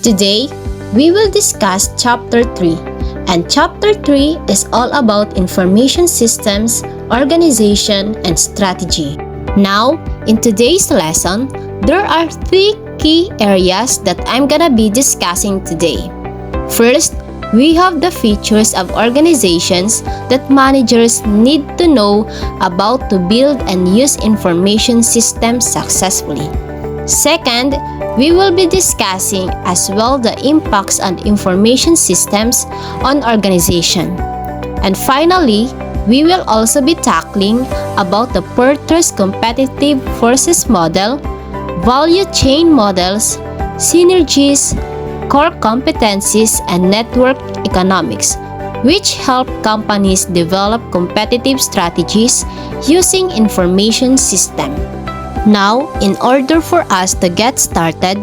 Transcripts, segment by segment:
Today, we will discuss Chapter 3, and Chapter 3 is all about information systems, organization, and strategy. Now, in today's lesson, there are three key areas that I'm gonna be discussing today. First, we have the features of organizations that managers need to know about to build and use information systems successfully. Second, we will be discussing as well the impacts on information systems on organization. And finally, we will also be tackling about the Porter's competitive forces model, value chain models, synergies, core competencies, and network economics, which help companies develop competitive strategies using information system. Now, in order for us to get started,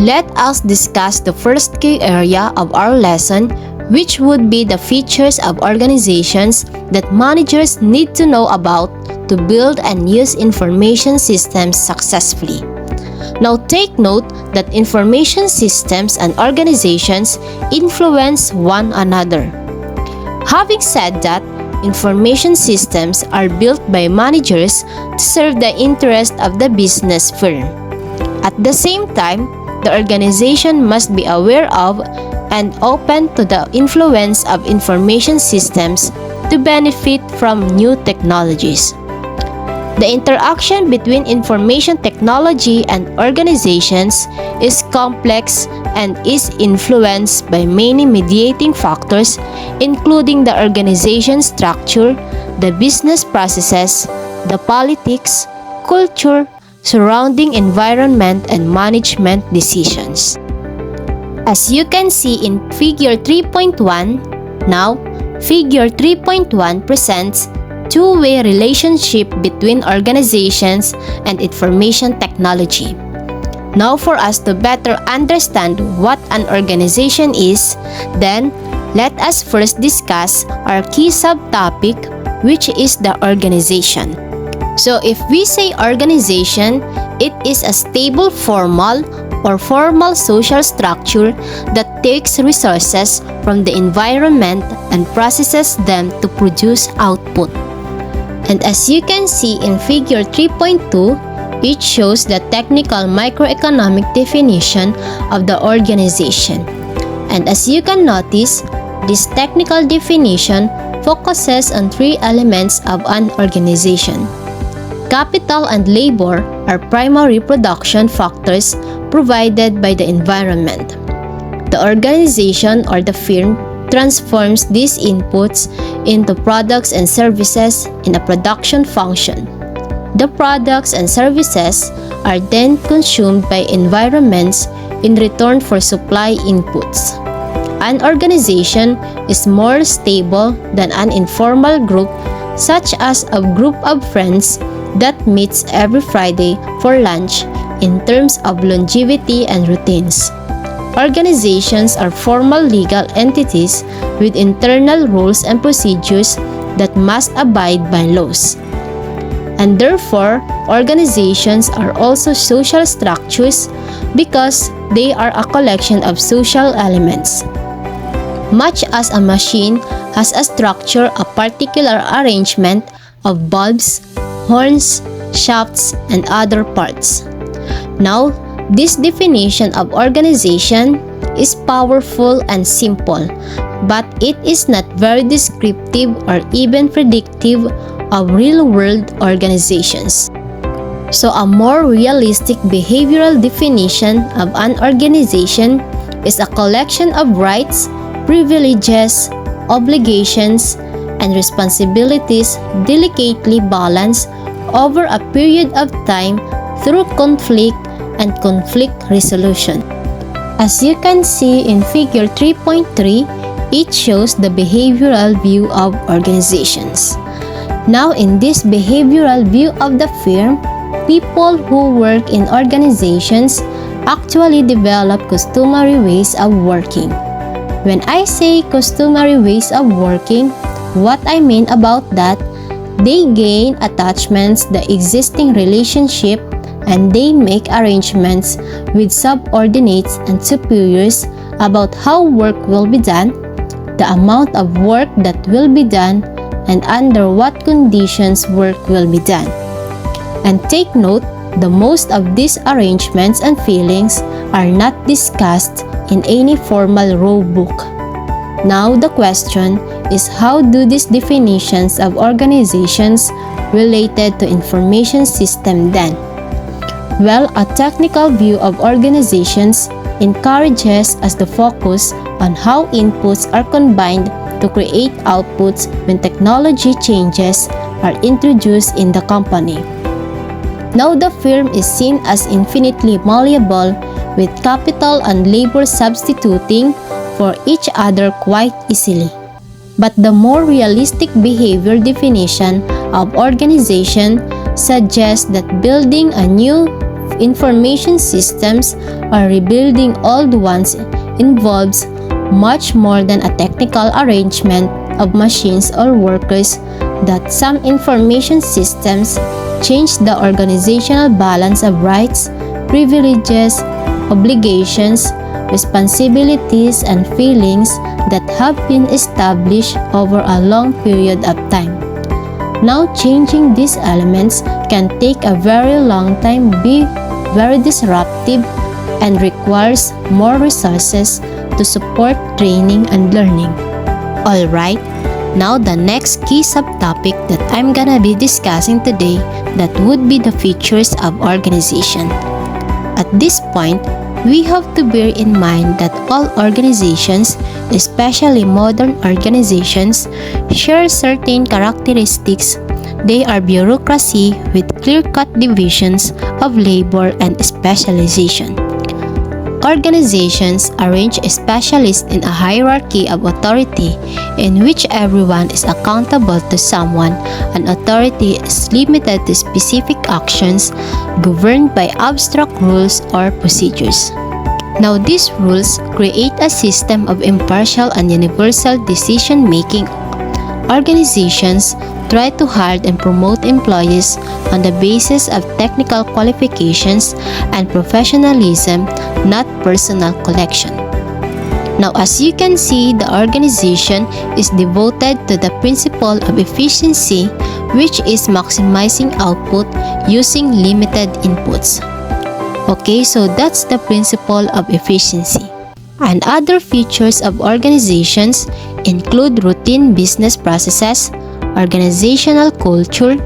let us discuss the first key area of our lesson, which would be the features of organizations that managers need to know about to build and use information systems successfully. Now, take note that information systems and organizations influence one another. Having said that, information systems are built by managers to serve the interest of the business firm. At the same time, the organization must be aware of and open to the influence of information systems to benefit from new technologies. The interaction between information technology and organizations is complex and is influenced by many mediating factors, including the organization structure, the business processes, the politics, culture, surrounding environment, and management decisions. As you can see in Figure 3.1, now, Figure 3.1 presents two-way relationship between organizations and information technology. Now, for us to better understand what an organization is, then let us first discuss our key subtopic, which is the organization. So, if we say organization, it is a stable formal social structure that takes resources from the environment and processes them to produce output. And as you can see in Figure 3.2, it shows the technical microeconomic definition of the organization. And as you can notice, this technical definition focuses on three elements of an organization. Capital and labor are primary production factors provided by the environment. The organization or the firm transforms these inputs into products and services in a production function. The products and services are then consumed by environments in return for supply inputs. An organization is more stable than an informal group, such as a group of friends that meets every Friday for lunch in terms of longevity and routines. Organizations are formal legal entities with internal rules and procedures that must abide by laws. And therefore, organizations are also social structures because they are a collection of social elements. Much as a machine has a structure, a particular arrangement of bulbs, horns, shafts, and other parts. Now, this definition of organization is powerful and simple, but it is not very descriptive or even predictive of real-world organizations. So, a more realistic behavioral definition of an organization is a collection of rights, privileges, obligations, and responsibilities delicately balanced over a period of time through conflict and conflict resolution. As you can see in Figure 3.3, it shows the behavioral view of organizations. Now, in this behavioral view of the firm, people who work in organizations actually develop customary ways of working. When I say customary ways of working, what I mean about that, they gain attachments, the existing relationship and they make arrangements with subordinates and superiors about how work will be done, the amount of work that will be done, and under what conditions work will be done. And take note, the most of these arrangements and feelings are not discussed in any formal rule book. Now the question is, how do these definitions of organizations related to information system then? Well, a technical view of organizations encourages us to focus on how inputs are combined to create outputs when technology changes are introduced in the company. Now the firm is seen as infinitely malleable, with capital and labor substituting for each other quite easily. But the more realistic behavior definition of organization suggests that building a new information systems or rebuilding old ones involves much more than a technical arrangement of machines or workers, that some information systems change the organizational balance of rights, privileges, obligations, responsibilities, and feelings that have been established over a long period of time. Now, changing these elements can take a very long time, be very disruptive, and requires more resources to support training and learning. Alright, now the next key subtopic that I'm gonna be discussing today, that would be the features of organization. At this point, we have to bear in mind that all organizations, especially modern organizations, share certain characteristics. They are bureaucracy with clear-cut divisions of labor and specialization. Organizations arrange specialists in a hierarchy of authority in which everyone is accountable to someone, and authority is limited to specific actions governed by abstract rules or procedures. Now, these rules create a system of impartial and universal decision-making. Organizations try to hire and promote employees on the basis of technical qualifications and professionalism, not personal collection. Now, as you can see, the organization is devoted to the principle of efficiency, which is maximizing output using limited inputs. Okay, so that's the principle of efficiency. And other features of organizations include routine business processes, organizational culture,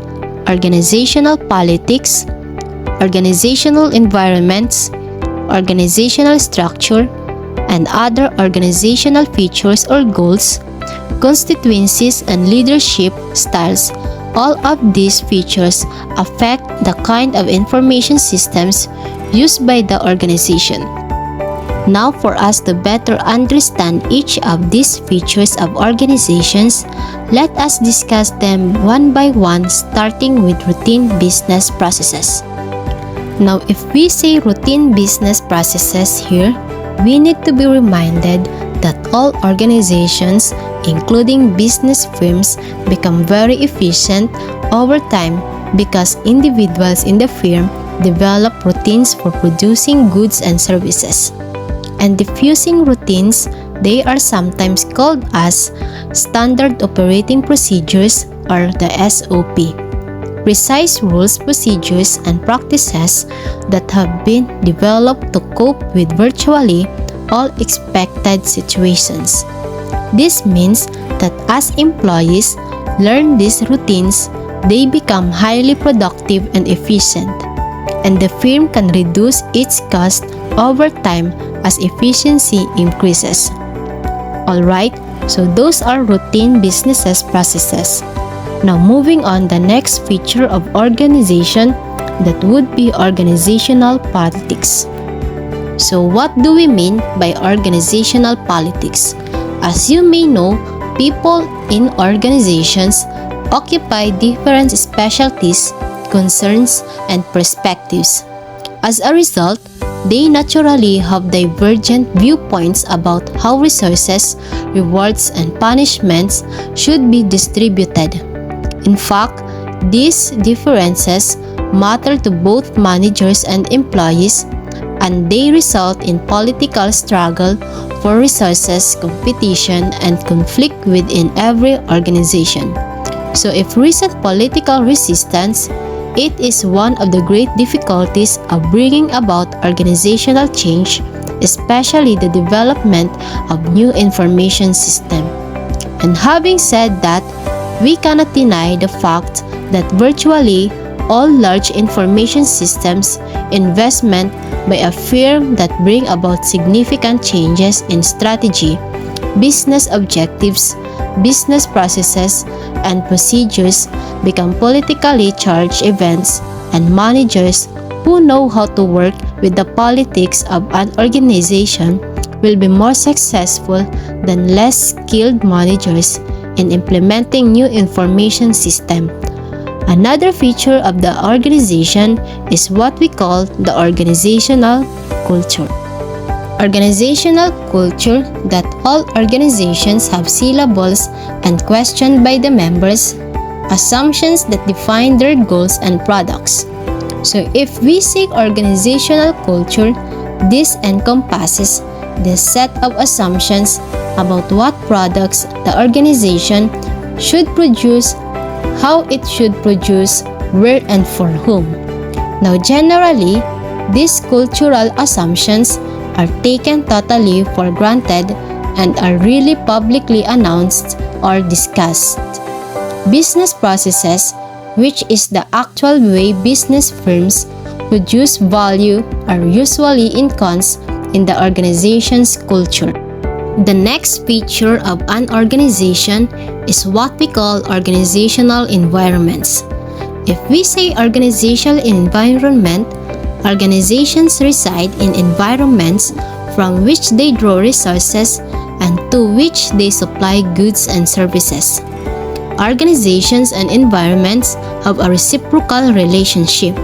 organizational politics, organizational environments, organizational structure, and other organizational features or goals, constituencies, and leadership styles. All of these features affect the kind of information systems used by the organization. Now, for us to better understand each of these features of organizations, let us discuss them one by one, starting with routine business processes. Now, if we say routine business processes here, we need to be reminded that all organizations, including business firms, become very efficient over time because individuals in the firm develop routines for producing goods and services. And diffusing routines, they are sometimes called as standard operating procedures or the SOP. Precise rules, procedures, and practices that have been developed to cope with virtually all expected situations. This means that as employees learn these routines, they become highly productive and efficient, and the firm can reduce its cost over time as efficiency increases. Alright, so those are routine business processes. Now moving on, the next feature of organization, that would be organizational politics. So what do we mean by organizational politics? As you may know, people in organizations occupy different specialties, concerns, and perspectives. As a result, they naturally have divergent viewpoints about how resources, rewards, and punishments should be distributed. In fact, these differences matter to both managers and employees, and they result in political struggle for resources, competition, and conflict within every organization. So if recent political resistance, it is one of the great difficulties of bringing about organizational change, especially the development of new information system. And having said that, we cannot deny the fact that virtually all large information systems investment by a firm that bring about significant changes in strategy, business objectives, business processes, and procedures become politically charged events, and managers who know how to work with the politics of an organization will be more successful than less skilled managers in implementing new information system. Another feature of the organization is what we call the organizational culture. Organizational culture that all organizations have syllables and questioned by the members, assumptions that define their goals and products. So if we say organizational culture, this encompasses the set of assumptions about what products the organization should produce, how it should produce, where and for whom. Now generally, these cultural assumptions are taken totally for granted and are really publicly announced or discussed. Business processes, which is the actual way business firms produce value, are usually ensconced in the organization's culture. The next feature of an organization is what we call organizational environments. If we say organizational environment, organizations reside in environments from which they draw resources and to which they supply goods and services. Organizations and environments have a reciprocal relationship.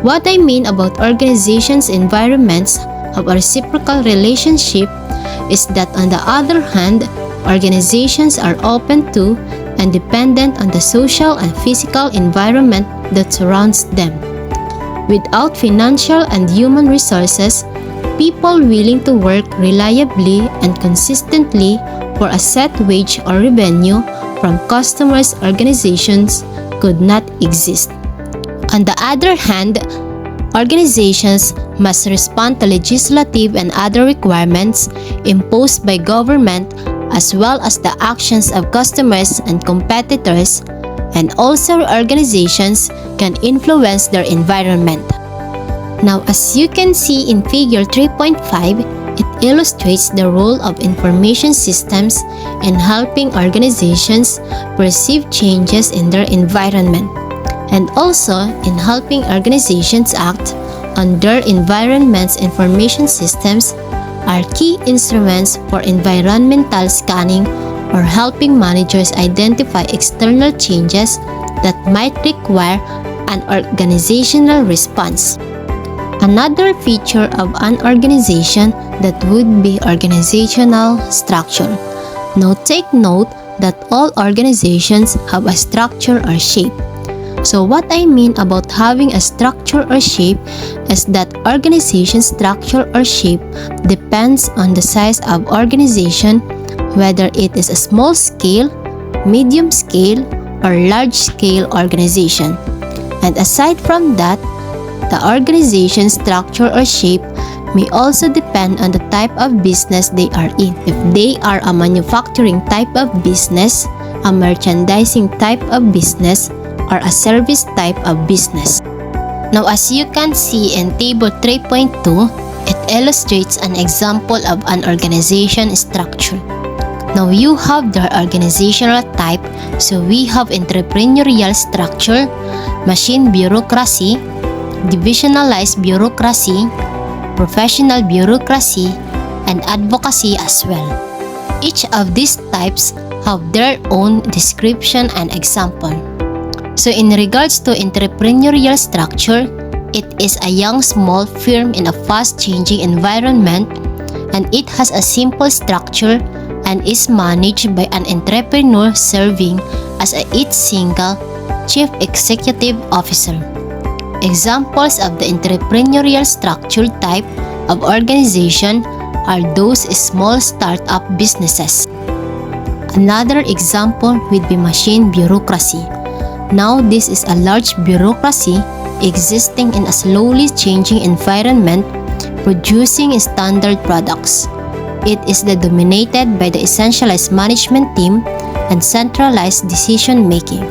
What I mean about organizations' environments have a reciprocal relationship is that on the other hand, organizations are open to and dependent on the social and physical environment that surrounds them. Without financial and human resources, people willing to work reliably and consistently for a set wage or revenue from customers' organizations could not exist. On the other hand, organizations must respond to legislative and other requirements imposed by government as well as the actions of customers and competitors, and also organizations can influence their environment. Now, as you can see in figure 3.5, it illustrates the role of information systems in helping organizations perceive changes in their environment, and also in helping organizations act on their environment's. Information systems are key instruments for environmental scanning or helping managers identify external changes that might require an organizational response. Another feature of an organization that would be organizational structure. Now take note that all organizations have a structure or shape. So what I mean about having a structure or shape is that organization structure or shape depends on the size of organization, whether it is a small scale, medium scale, or large scale organization. And aside from that, the organization structure or shape may also depend on the type of business they are in. If they are a manufacturing type of business, a merchandising type of business, or a service type of business. Now, as you can see in table 3.2, it illustrates an example of an organization structure. Now, you have the organizational type, so we have entrepreneurial structure, machine bureaucracy, divisionalized bureaucracy, professional bureaucracy, and advocacy as well. Each of these types have their own description and example. So in regards to entrepreneurial structure, it is a young small firm in a fast-changing environment, and it has a simple structure and is managed by an entrepreneur serving as its single chief executive officer. Examples of the entrepreneurial structure type of organization are those small startup businesses. Another example would be machine bureaucracy. Now, this is a large bureaucracy existing in a slowly changing environment, producing standard products. It is dominated by the essentialized management team and centralized decision making.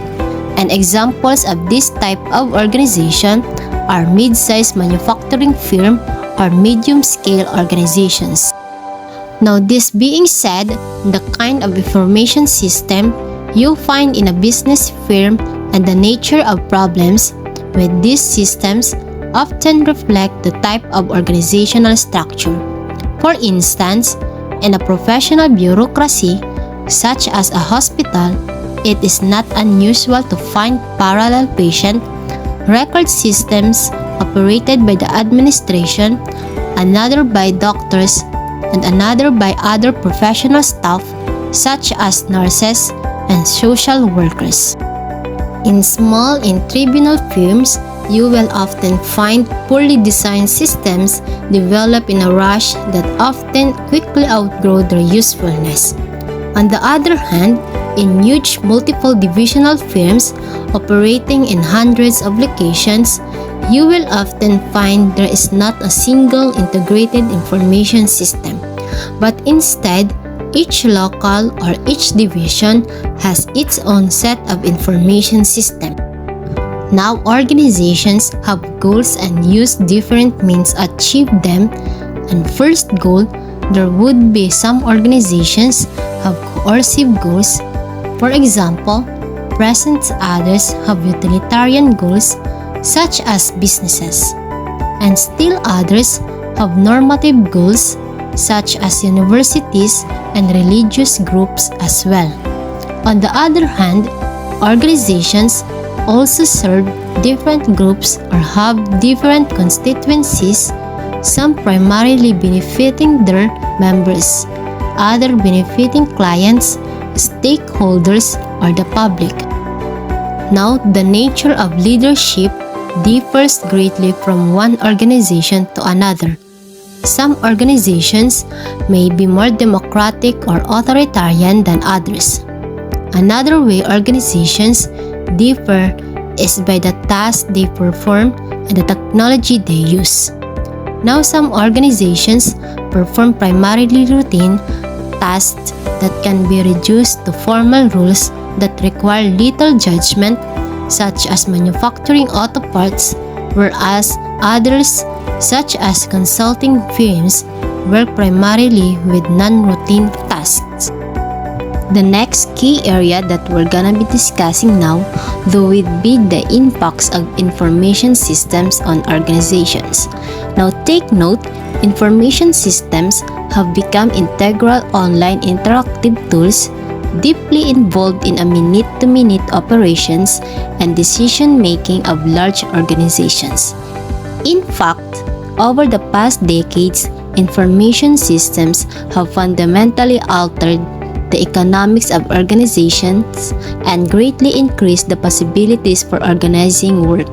And examples of this type of organization are mid-sized manufacturing firm or medium-scale organizations. Now, this being said, the kind of information system you find in a business firm and the nature of problems with these systems often reflect the type of organizational structure. For instance, in a professional bureaucracy, such as a hospital, it is not unusual to find parallel patient record systems operated by the administration, another by doctors, and another by other professional staff such as nurses and social workers. In small and tribunal firms, you will often find poorly designed systems developed in a rush that often quickly outgrow their usefulness. On the other hand, in huge multiple divisional firms operating in hundreds of locations, you will often find there is not a single integrated information system, but instead, each local or each division has its own set of information system. Now, organizations have goals and use different means to achieve them. And first goal, there would be some organizations have coercive goals. For example, present others have utilitarian goals such as businesses. And still others have normative goals such as universities and religious groups as well. On the other hand, organizations also serve different groups or have different constituencies, some primarily benefiting their members, other benefiting clients, stakeholders, or the public. Now, the nature of leadership differs greatly from one organization to another. Some organizations may be more democratic or authoritarian than others. Another way organizations differ is by the tasks they perform and the technology they use. Now, some organizations perform primarily routine tasks that can be reduced to formal rules that require little judgment, such as manufacturing auto parts, whereas others, such as consulting firms, work primarily with non-routine tasks. The next key area that we're gonna be discussing now, though, would be the impacts of information systems on organizations. Now, take note, information systems have become integral online interactive tools deeply involved in a minute-to-minute operations and decision-making of large organizations. In fact, over the past decades, information systems have fundamentally altered the economics of organizations and greatly increased the possibilities for organizing work.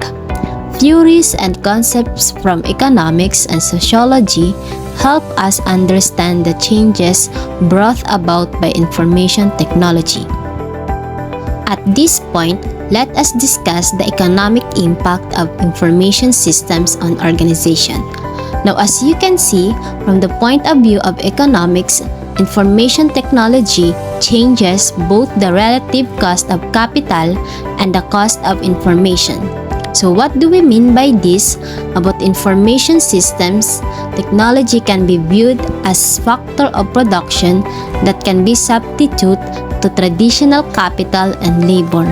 Theories and concepts from economics and sociology help us understand the changes brought about by information technology. At this point, let us discuss the economic impact of information systems on organization. Now, as you can see, from the point of view of economics, information technology changes both the relative cost of capital and the cost of information. So what do we mean by this? About information systems, technology can be viewed as factor of production that can be substitute to traditional capital and labor.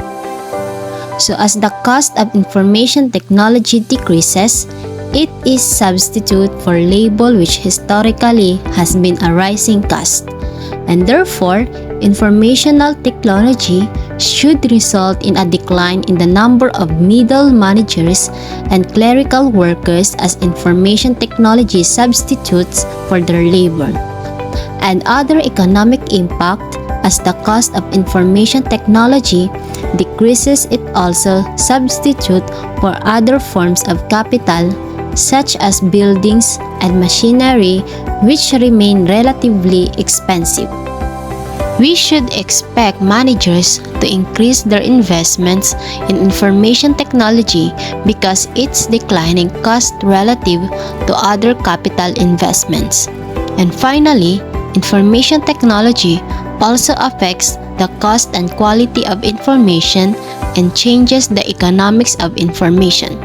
So as the cost of information technology decreases, it is substitute for labor, which historically has been a rising cost. And therefore, informational technology should result in a decline in the number of middle managers and clerical workers as information technology substitutes for their labor. And other economic impact, as the cost of information technology decreases, it also substitutes for other forms of capital such as buildings and machinery, which remain relatively expensive. We should expect managers to increase their investments in information technology because its declining cost relative to other capital investments. And finally, information technology also affects the cost and quality of information and changes the economics of information.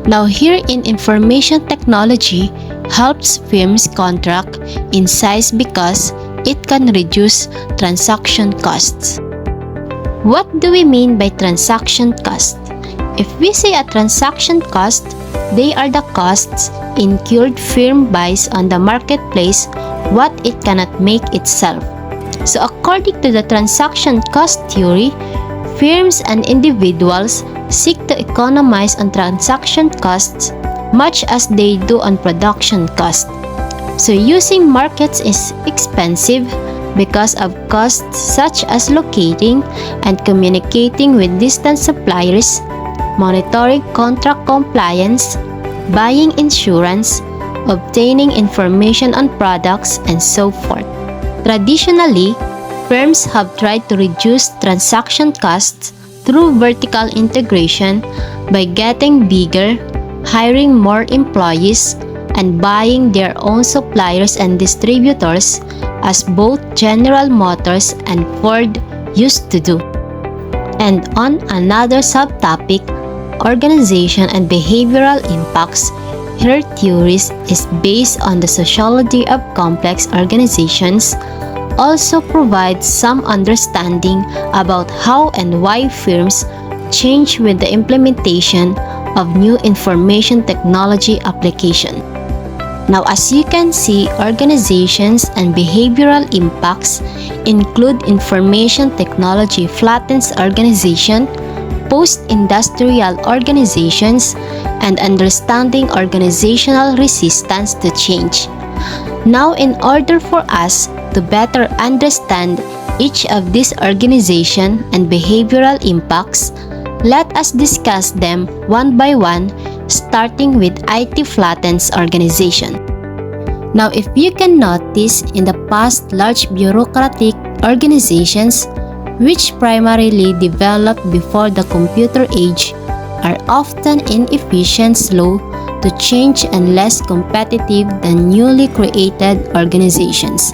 Now here in information technology helps firms contract in size because it can reduce transaction costs. What do we mean by transaction cost? If we say a transaction cost, they are the costs incurred firm buys on the marketplace what it cannot make itself. So according to the transaction cost theory, firms and individuals seek to economize on transaction costs much as they do on production costs. So using markets is expensive because of costs such as locating and communicating with distant suppliers, monitoring contract compliance, buying insurance, obtaining information on products, and so forth. Traditionally, firms have tried to reduce transaction costs through vertical integration by getting bigger, hiring more employees, and buying their own suppliers and distributors as both General Motors and Ford used to do. And on another subtopic, organization and behavioral impacts, her theories is based on the sociology of complex organizations, also provides some understanding about how and why firms change with the implementation of new information technology application. Now, as you can see, organizations and behavioral impacts include information technology flattens organization, post-industrial organizations, and understanding organizational resistance to change. Now, in order for us to better understand each of these organization and behavioral impacts, let us discuss them one by one, starting with IT flattens organization. Now, if you can notice, in the past, large bureaucratic organizations, which primarily developed before the computer age, are often inefficient, slow to change, and less competitive than newly created organizations.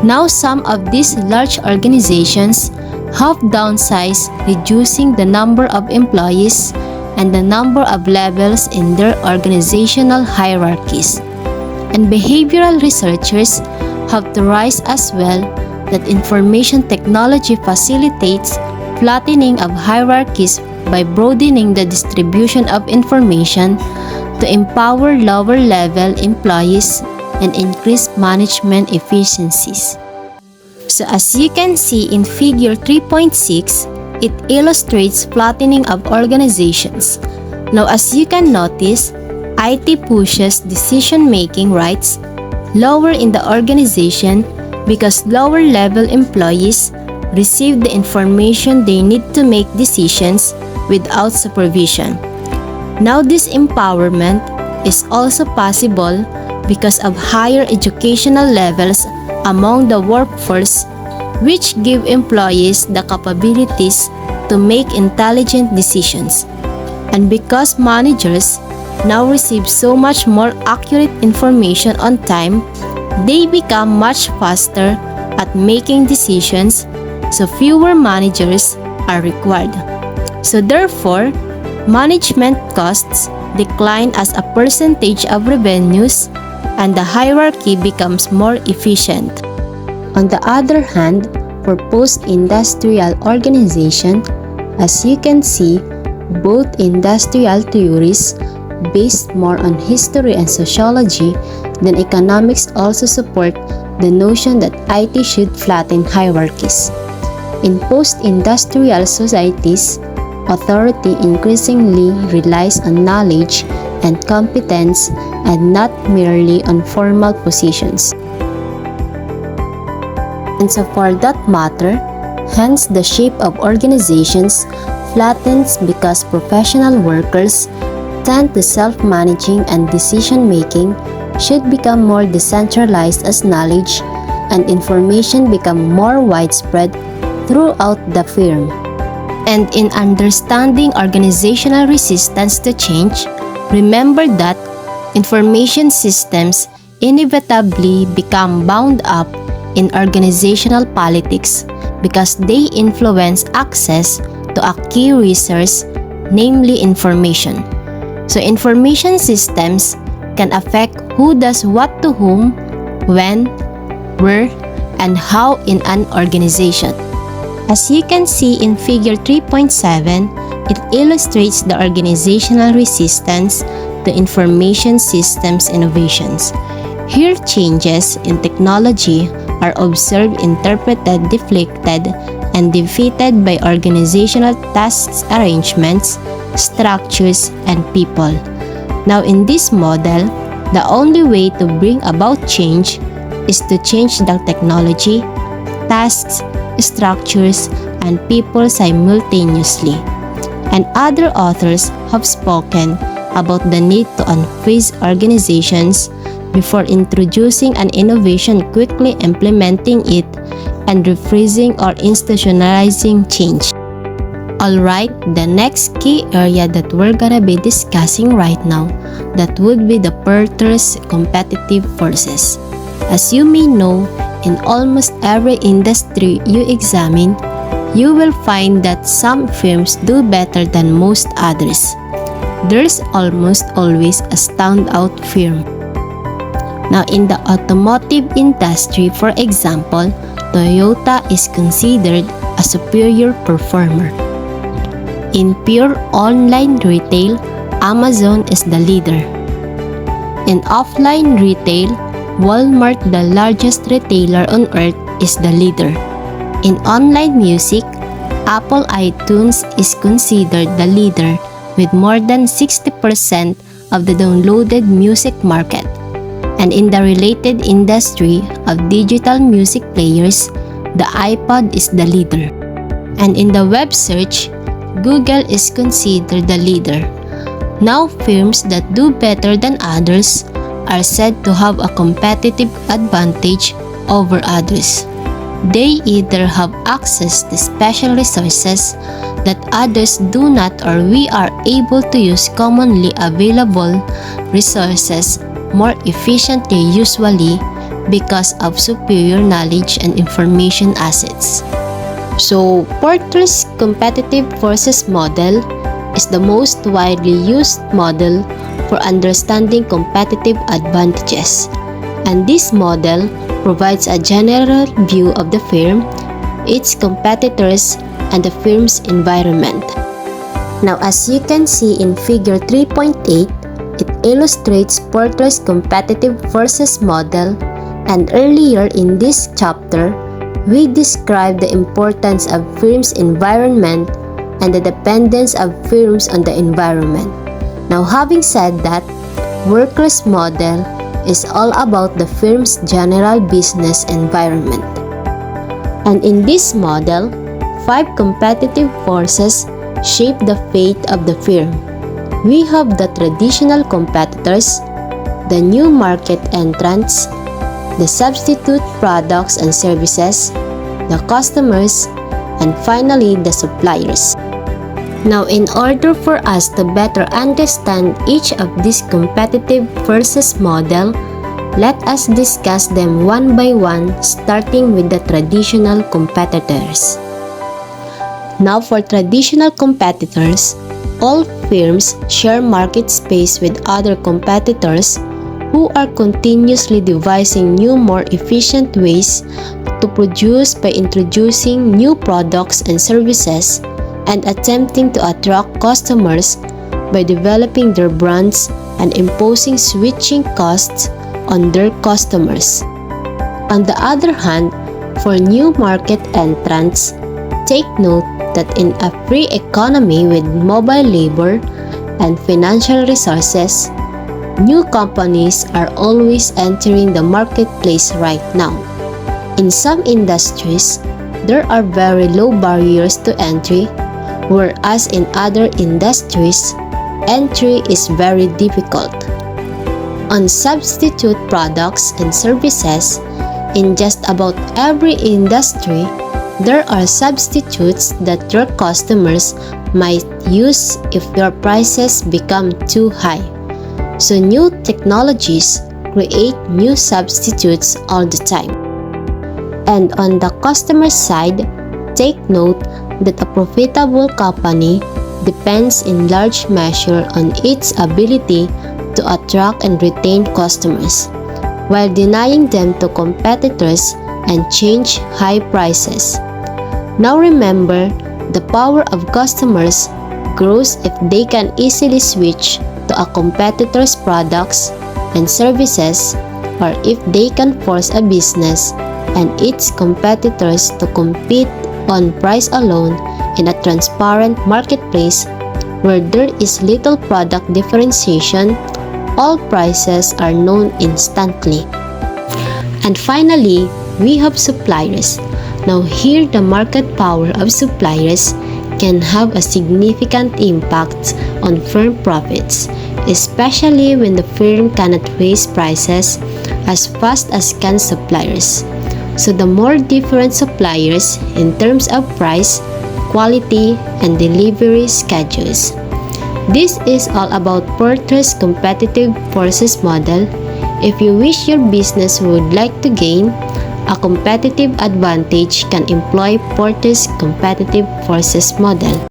Now, some of these large organizations have downsized, reducing the number of employees and the number of levels in their organizational hierarchies. And behavioral researchers have theorized as well that information technology facilitates flattening of hierarchies by broadening the distribution of information to empower lower-level employees and increase management efficiencies. So as you can see in figure 3.6, it illustrates flattening of organizations. Now, as you can notice, IT pushes decision-making rights lower in the organization because lower-level employees receive the information they need to make decisions without supervision. Now, this empowerment is also possible because of higher educational levels among the workforce, which give employees the capabilities to make intelligent decisions. And because managers now receive so much more accurate information on time, they become much faster at making decisions, so fewer managers are required. So therefore, management costs decline as a percentage of revenues and the hierarchy becomes more efficient. On the other hand, for post-industrial organization, as you can see, both industrial theories based more on history and sociology than economics also support the notion that IT should flatten hierarchies. In post-industrial societies, authority increasingly relies on knowledge and competence and not merely on formal positions. And so for that matter, Hence, the shape of organizations flattens because professional workers tend to self-managing and decision-making should become more decentralized as knowledge and information become more widespread throughout the firm. And in understanding organizational resistance to change, remember that information systems inevitably become bound up in organizational politics because they influence access to a key resource, namely information. So information systems can affect who does what to whom, when, where, and how in an organization. As you can see in figure 3.7, it illustrates the organizational resistance to information systems innovations. Here, changes in technology are observed, interpreted, deflected, and defeated by organizational tasks, arrangements, structures, and people. Now, in this model, the only way to bring about change is to change the technology, tasks, structures, and people simultaneously. And other authors have spoken about the need to unfreeze organizations before introducing an innovation, quickly implementing it, and refreezing or institutionalizing change. Alright, the next key area that we're gonna be discussing right now, that would be the Porter's competitive forces. As you may know, in almost every industry you examine, you will find that some firms do better than most others. There's almost always a standout firm. Now, in the automotive industry, for example, Toyota is considered a superior performer. In pure online retail, Amazon is the leader. In offline retail, Walmart, the largest retailer on earth, is the leader. In online music, Apple iTunes is considered the leader with more than 60% of the downloaded music market. And in the related industry of digital music players, the iPod is the leader. And in the web search, Google is considered the leader. Now, firms that do better than others are said to have a competitive advantage over others. They either have access to special resources that others do not, or we are able to use commonly available resources more efficiently, usually because of superior knowledge and information assets. So, Porter's competitive forces model is the most widely used model for understanding competitive advantages. And this model provides a general view of the firm, its competitors, and the firm's environment. Now, as you can see in figure 3.8, it illustrates Porter's competitive forces model, and earlier in this chapter, we described the importance of firms' environment and the dependence of firms on the environment. Now, having said that, Porter's model is all about the firm's general business environment. And in this model, 5 competitive forces shape the fate of the firm. We have the traditional competitors, the new market entrants, the substitute products and services, the customers, and finally the suppliers. Now, in order for us to better understand each of these competitive forces model, let us discuss them one by one, starting with the traditional competitors. Now, for traditional competitors, all firms share market space with other competitors who are continuously devising new, more efficient ways to produce by introducing new products and services and attempting to attract customers by developing their brands and imposing switching costs on their customers. On the other hand, for new market entrants, take note that in a free economy with mobile labor and financial resources, new companies are always entering the marketplace right now. In some industries, there are very low barriers to entry, whereas in other industries, entry is very difficult. On substitute products and services, in just about every industry, there are substitutes that your customers might use if your prices become too high. So new technologies create new substitutes all the time. And on the customer side, take note that a profitable company depends in large measure on its ability to attract and retain customers, while denying them to competitors and change high prices. Now remember, the power of customers grows if they can easily switch to a competitor's products and services, or if they can force a business and its competitors to compete on price alone in a transparent marketplace where there is little product differentiation. All prices are known instantly. And finally, we have suppliers. Now here, the market power of suppliers can have a significant impact on firm profits, especially when the firm cannot raise prices as fast as can suppliers. So the more different suppliers in terms of price, quality, and delivery schedules. This is all about Porter's competitive forces model. If you wish your business would like to gain a competitive advantage, can employ Porter's competitive forces model.